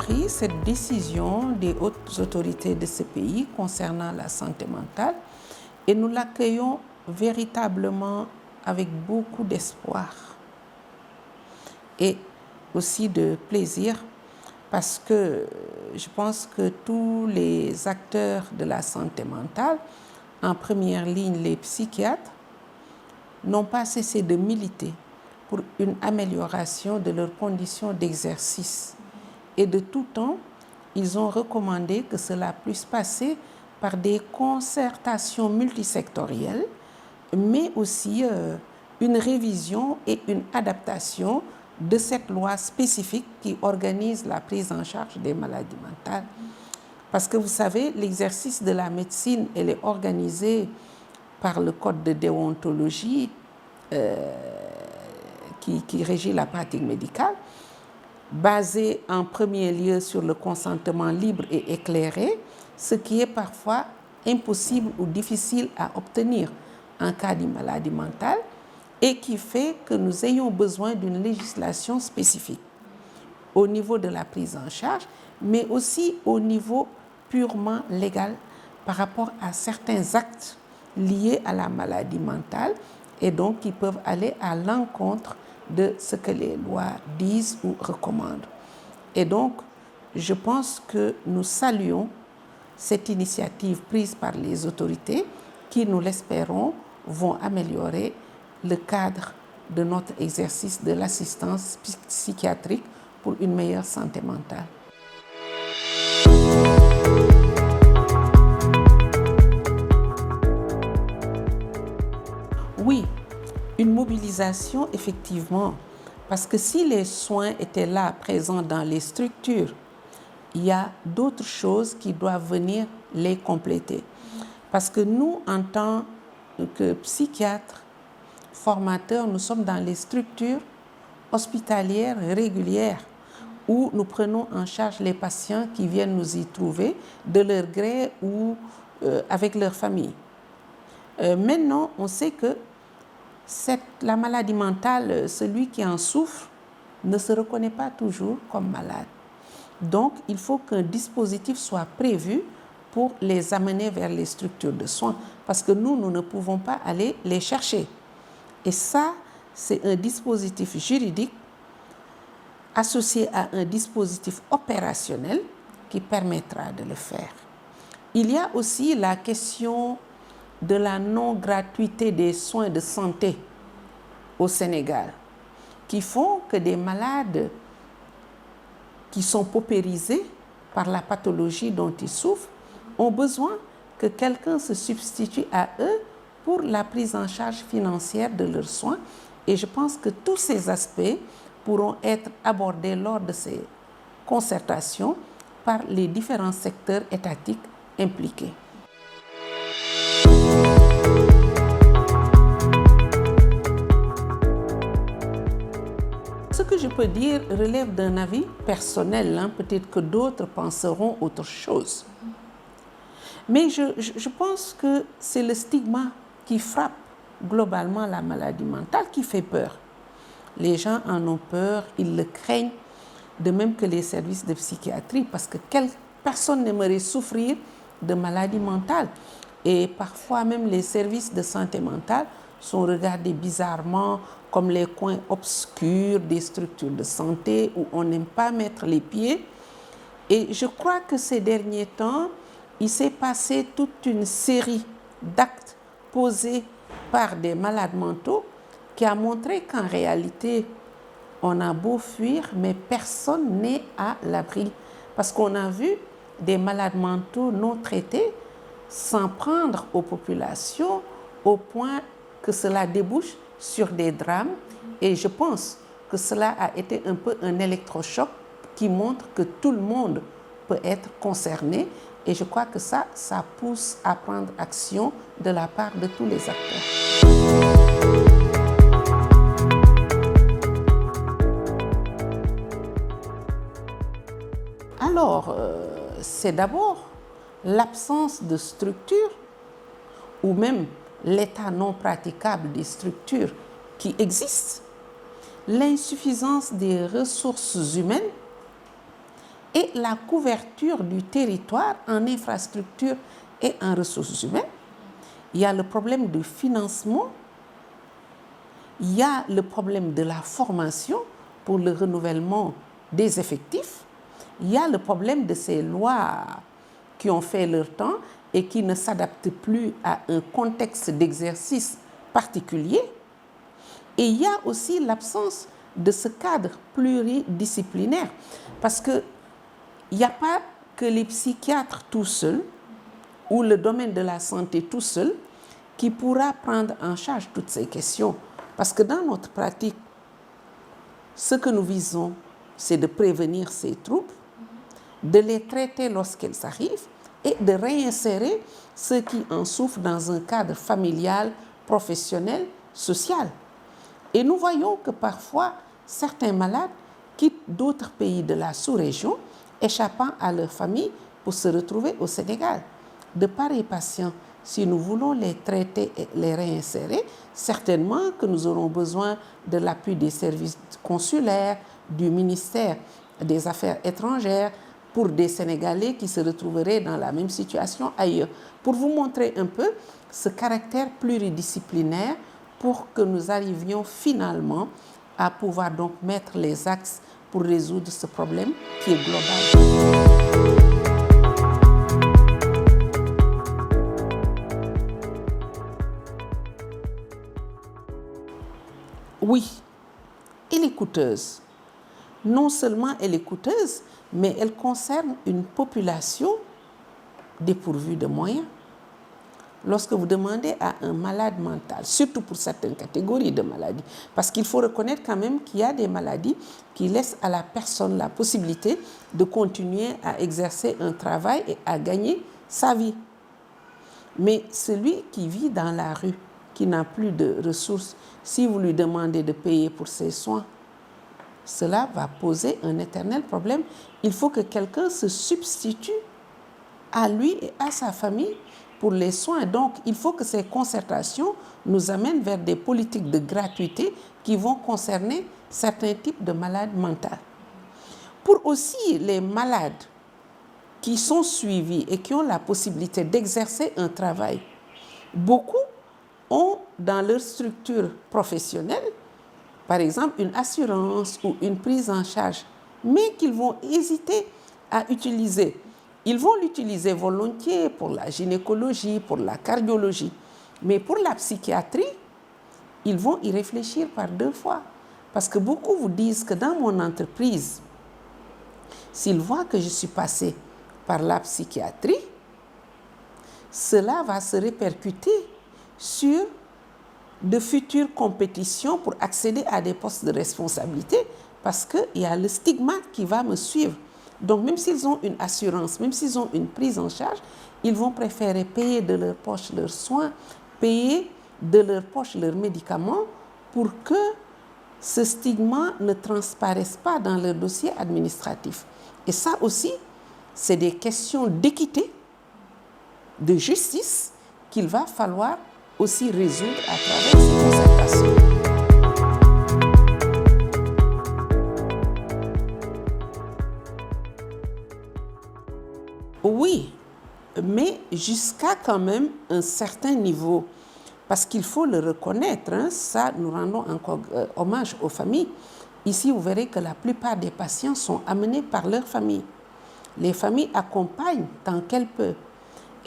compris cette décision des hautes autorités de ce pays concernant la santé mentale et nous l'accueillons véritablement avec beaucoup d'espoir et aussi de plaisir parce que je pense que tous les acteurs de la santé mentale, en première ligne les psychiatres, n'ont pas cessé de militer pour une amélioration de leurs conditions d'exercice. Et de tout temps, ils ont recommandé que cela puisse passer par des concertations multisectorielles, mais aussi une révision et une adaptation de cette loi spécifique qui organise la prise en charge des maladies mentales. Parce que vous savez, l'exercice de la médecine, elle est organisée par le code de déontologie qui régit la pratique médicale, basé en premier lieu sur le consentement libre et éclairé, ce qui est parfois impossible ou difficile à obtenir en cas de maladie mentale et qui fait que nous ayons besoin d'une législation spécifique au niveau de la prise en charge, mais aussi au niveau purement légal par rapport à certains actes liés à la maladie mentale et donc qui peuvent aller à l'encontre de ce que les lois disent ou recommandent. Et donc, je pense que nous saluons cette initiative prise par les autorités qui, nous l'espérons, vont améliorer le cadre de notre exercice de l'assistance psychiatrique pour une meilleure santé mentale. Oui, une mobilisation effectivement, parce que si les soins étaient là, présents dans les structures, il y a d'autres choses qui doivent venir les compléter. Parce que nous, en tant que psychiatres, formateurs, nous sommes dans les structures hospitalières régulières où nous prenons en charge les patients qui viennent nous y trouver de leur gré ou avec leur famille. Maintenant, on sait que la maladie mentale, celui qui en souffre ne se reconnaît pas toujours comme malade. Donc, il faut qu'un dispositif soit prévu pour les amener vers les structures de soins, parce que nous ne pouvons pas aller les chercher. Et ça, c'est un dispositif juridique associé à un dispositif opérationnel qui permettra de le faire. Il y a aussi la question de la non-gratuité des soins de santé au Sénégal, qui font que des malades qui sont paupérisés par la pathologie dont ils souffrent ont besoin que quelqu'un se substitue à eux pour la prise en charge financière de leurs soins. Et je pense que tous ces aspects pourront être abordés lors de ces concertations par les différents secteurs étatiques impliqués. Ce que je peux dire relève d'un avis personnel, peut-être que d'autres penseront autre chose. Mais je pense que c'est le stigma qui frappe globalement la maladie mentale qui fait peur. Les gens en ont peur, ils le craignent, de même que les services de psychiatrie, parce que personne n'aimerait souffrir de maladie mentale. Et parfois même les services de santé mentale sont regardés bizarrement comme les coins obscurs des structures de santé où on n'aime pas mettre les pieds. Et je crois que ces derniers temps, il s'est passé toute une série d'actes posés par des malades mentaux qui a montré qu'en réalité, on a beau fuir, mais personne n'est à l'abri. Parce qu'on a vu des malades mentaux non traités s'en prendre aux populations au point que cela débouche sur des drames. Et je pense que cela a été un peu un électrochoc qui montre que tout le monde peut être concerné. Et je crois que ça pousse à prendre action de la part de tous les acteurs. Alors, c'est d'abord l'absence de structure ou même l'état non praticable des structures qui existent, l'insuffisance des ressources humaines et la couverture du territoire en infrastructures et en ressources humaines. Il y a le problème du financement, il y a le problème de la formation pour le renouvellement des effectifs, il y a le problème de ces lois qui ont fait leur temps et qui ne s'adaptent plus à un contexte d'exercice particulier. Et il y a aussi l'absence de ce cadre pluridisciplinaire, parce qu'il n'y a pas que les psychiatres tout seuls ou le domaine de la santé tout seul qui pourra prendre en charge toutes ces questions. Parce que dans notre pratique, ce que nous visons, c'est de prévenir ces troubles, de les traiter lorsqu'elles arrivent et de réinsérer ceux qui en souffrent dans un cadre familial, professionnel, social. Et nous voyons que parfois, certains malades quittent d'autres pays de la sous-région, échappant à leur famille pour se retrouver au Sénégal. De pareils patients, si nous voulons les traiter et les réinsérer, certainement que nous aurons besoin de l'appui des services consulaires, du ministère des Affaires étrangères, pour des Sénégalais qui se retrouveraient dans la même situation ailleurs. Pour vous montrer un peu ce caractère pluridisciplinaire pour que nous arrivions finalement à pouvoir donc mettre les axes pour résoudre ce problème qui est global. Oui, elle est coûteuse. Non seulement elle est coûteuse, mais elle concerne une population dépourvue de moyens. Lorsque vous demandez à un malade mental, surtout pour certaines catégories de maladies, parce qu'il faut reconnaître quand même qu'il y a des maladies qui laissent à la personne la possibilité de continuer à exercer un travail et à gagner sa vie. Mais celui qui vit dans la rue, qui n'a plus de ressources, si vous lui demandez de payer pour ses soins, cela va poser un éternel problème. Il faut que quelqu'un se substitue à lui et à sa famille pour les soins. Donc, il faut que ces concertations nous amènent vers des politiques de gratuité qui vont concerner certains types de malades mentaux. Pour aussi les malades qui sont suivis et qui ont la possibilité d'exercer un travail, beaucoup ont dans leur structure professionnelle, par exemple, une assurance ou une prise en charge, mais qu'ils vont hésiter à utiliser. Ils vont l'utiliser volontiers pour la gynécologie, pour la cardiologie, mais pour la psychiatrie, ils vont y réfléchir par deux fois. Parce que beaucoup vous disent que dans mon entreprise, s'ils voient que je suis passé par la psychiatrie, cela va se répercuter sur de futures compétitions pour accéder à des postes de responsabilité, parce qu'il y a le stigmate qui va me suivre. Donc même s'ils ont une assurance, même s'ils ont une prise en charge, ils vont préférer payer de leur poche leurs soins, payer de leur poche leurs médicaments pour que ce stigmate ne transparaisse pas dans leur dossier administratif. Et ça aussi, c'est des questions d'équité, de justice qu'il va falloir aussi résoudre à travers ces concertations. Oui, mais jusqu'à quand même un certain niveau, parce qu'il faut le reconnaître, ça nous rendons encore hommage aux familles. Ici, vous verrez que la plupart des patients sont amenés par leur famille. Les familles accompagnent tant qu'elles peuvent.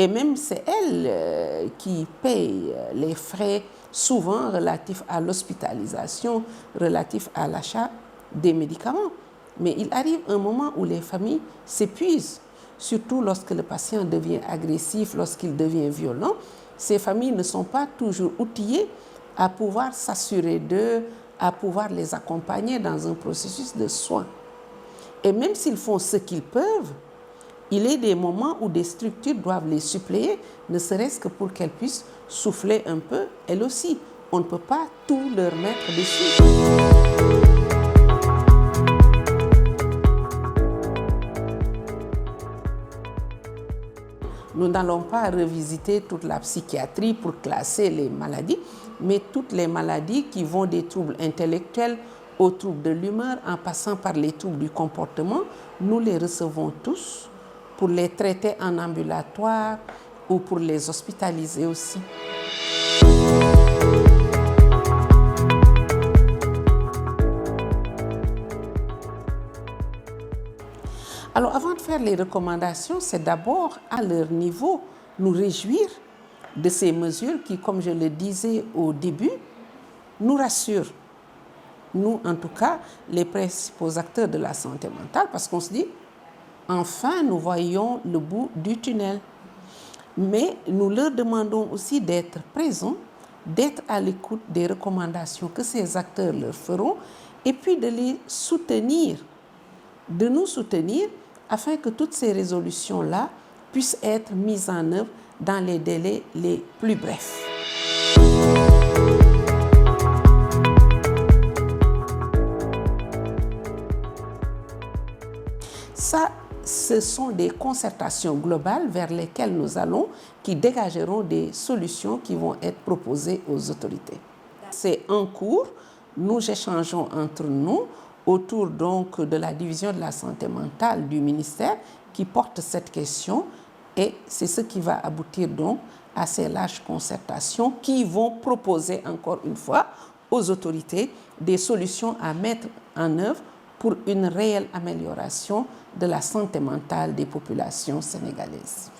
Et même c'est elles qui payent les frais souvent relatifs à l'hospitalisation, relatifs à l'achat des médicaments. Mais il arrive un moment où les familles s'épuisent, surtout lorsque le patient devient agressif, lorsqu'il devient violent. Ces familles ne sont pas toujours outillées à pouvoir s'assurer d'eux, à pouvoir les accompagner dans un processus de soins. Et même s'ils font ce qu'ils peuvent, il y a des moments où des structures doivent les suppléer, ne serait-ce que pour qu'elles puissent souffler un peu, elles aussi. On ne peut pas tout leur mettre dessus. Nous n'allons pas revisiter toute la psychiatrie pour classer les maladies, mais toutes les maladies qui vont des troubles intellectuels aux troubles de l'humeur, en passant par les troubles du comportement, nous les recevons tous pour les traiter en ambulatoire ou pour les hospitaliser aussi. Alors, avant de faire les recommandations, c'est d'abord à leur niveau nous réjouir de ces mesures qui, comme je le disais au début, nous rassurent. Nous, en tout cas, les principaux acteurs de la santé mentale, parce qu'on se dit, enfin, nous voyons le bout du tunnel. Mais nous leur demandons aussi d'être présents, d'être à l'écoute des recommandations que ces acteurs leur feront, et puis de les soutenir, de nous soutenir afin que toutes ces résolutions-là puissent être mises en œuvre dans les délais les plus brefs. Ça, ce sont des concertations globales vers lesquelles nous allons, qui dégageront des solutions qui vont être proposées aux autorités. C'est en cours, nous échangeons entre nous autour donc de la division de la santé mentale du ministère qui porte cette question, et c'est ce qui va aboutir donc à ces larges concertations qui vont proposer encore une fois aux autorités des solutions à mettre en œuvre pour une réelle amélioration de la santé mentale des populations sénégalaises.